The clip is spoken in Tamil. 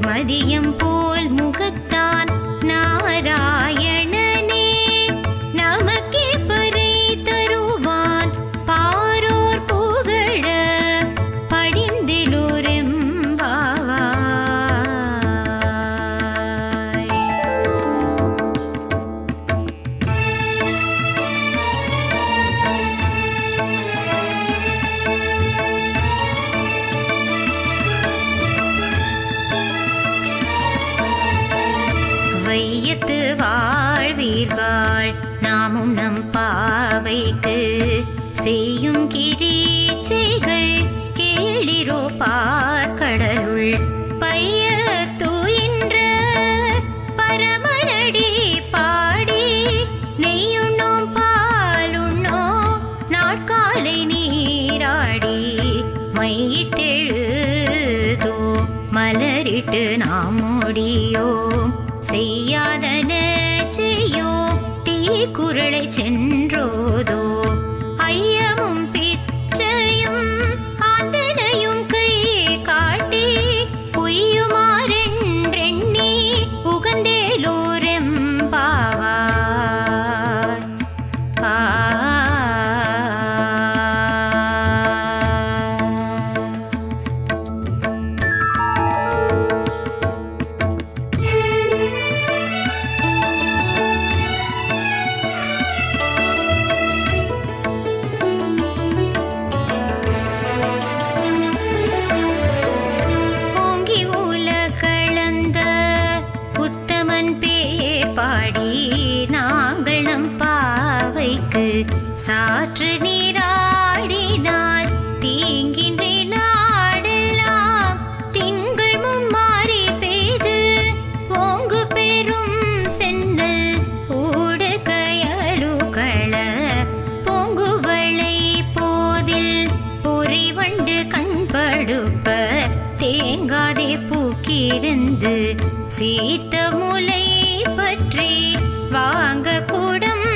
மதியம் போல் முகத்தான் நாராயணனே நமக்கே பறை தருவான் பாரோர் புகழ படிந்திலோரெம்பாவாய். வையத்து வாழ்வீர்கள் நாமும் நம் பாவைக்கு செய்யும் கிரீச்சைகள் கேளிரோ பார்க்கடலுள் பைய தூயின்ற பரமனடி பாடி நெய்யுண்ணோம் பாலுண்ணோம் நாட்காலை நீராடி மையிட்டெழுதோ மலரிட்டு நாம் முடியோம் செய்யாதன செய்யோ தீக்குறளை சென்றோதோ ஐயமும் பிச்சையும் ஆந்தனையும் கை காட்டி பொய்யுமாறென்றெண்ணி உகந்தேலோரெம்பாவாய். பாடி நாங்கள் நம் பாவைக்கு சாற்று நீராடினால் தீங்கின்றி நாடெல்லாம் திங்கள் மும்மாறி பெய்து ஓங்கு பெரும் சென்னல் ஊடு கயலுகள பொங்குவளை போதில் பொறிவண்டு கண்படுப்ப தேங்காதே பூக்கிருந்து சீத்த முலை பற்றி வாங்க கூடம்